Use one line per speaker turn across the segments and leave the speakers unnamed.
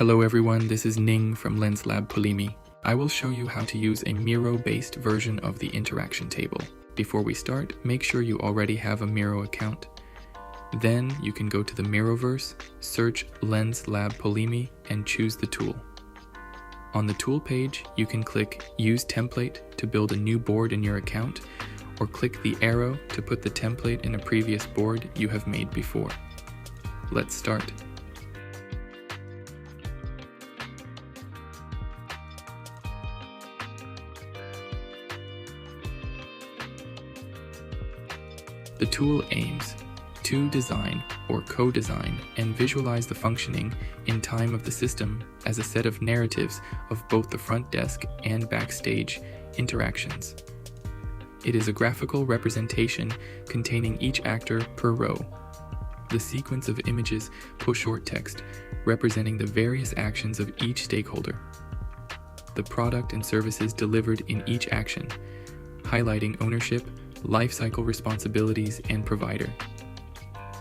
Hello everyone, this is Ning from Lens Lab Polimi. I will show you how to use a Miro-based version of the interaction table. Before we start, make sure you already have a Miro account. Then you can go to the Miroverse, search Lens Lab Polimi, and choose the tool. On the tool page, you can click Use Template to build a new board in your account, or click the arrow to put the template in a previous board you have made before. Let's start. The tool aims to design or co-design and visualize the functioning in time of the system as a set of narratives of both the front desk and backstage interactions. It is a graphical representation containing each actor per row. The sequence of images push short text representing the various actions of each stakeholder. The product and services delivered in each action, highlighting ownership, lifecycle responsibilities, and provider.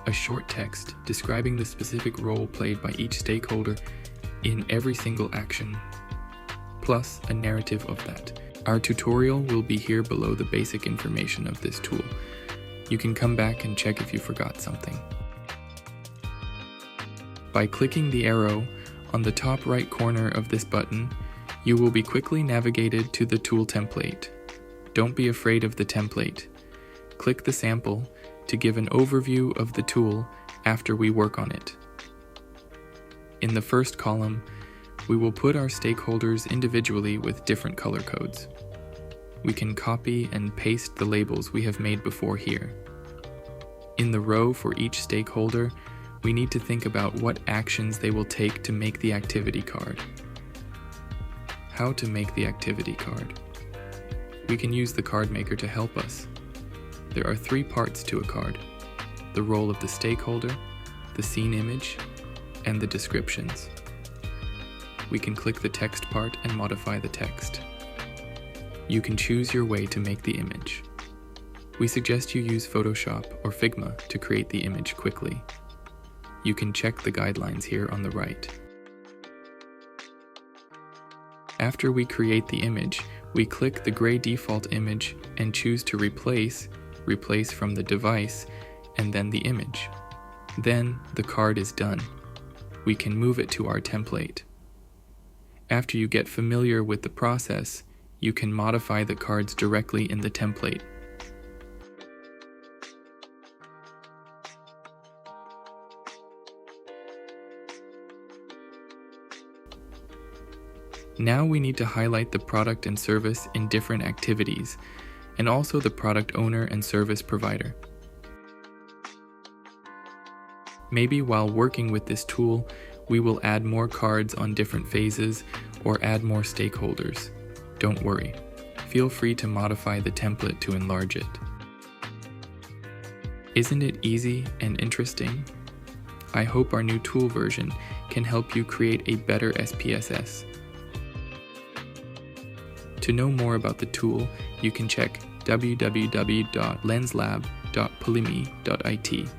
A short text describing the specific role played by each stakeholder in every single action, plus a narrative of that. Our tutorial will be here below the basic information of this tool. You can come back and check if you forgot something. By clicking the arrow on the top right corner of this button, you will be quickly navigated to the tool template. Don't be afraid of the template. Click the sample to give an overview of the tool after we work on it. In the first column, we will put our stakeholders individually with different color codes. We can copy and paste the labels we have made before here. In the row for each stakeholder, we need to think about what actions they will take to make the activity card. How to make the activity card. We can use the card maker to help us. There are 3 parts to a card: the role of the stakeholder, the scene image, and the descriptions. We can click the text part and modify the text. You can choose your way to make the image. We suggest you use Photoshop or Figma to create the image quickly. You can check the guidelines here on the right. After we create the image, we click the gray default image and choose to replace from the device, and then the image. Then the card is done. We can move it to our template. After you get familiar with the process, you can modify the cards directly in the template. Now we need to highlight the product and service in different activities, and also the product owner and service provider. Maybe while working with this tool, we will add more cards on different phases or add more stakeholders. Don't worry. Feel free to modify the template to enlarge it. Isn't it easy and interesting? I hope our new tool version can help you create a better S.PSS. To know more about the tool, you can check www.lenslab.polimi.it.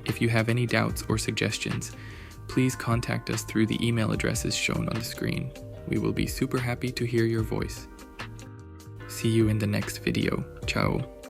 If you have any doubts or suggestions, please contact us through the email addresses shown on the screen. We will be super happy to hear your voice. See you in the next video. Ciao.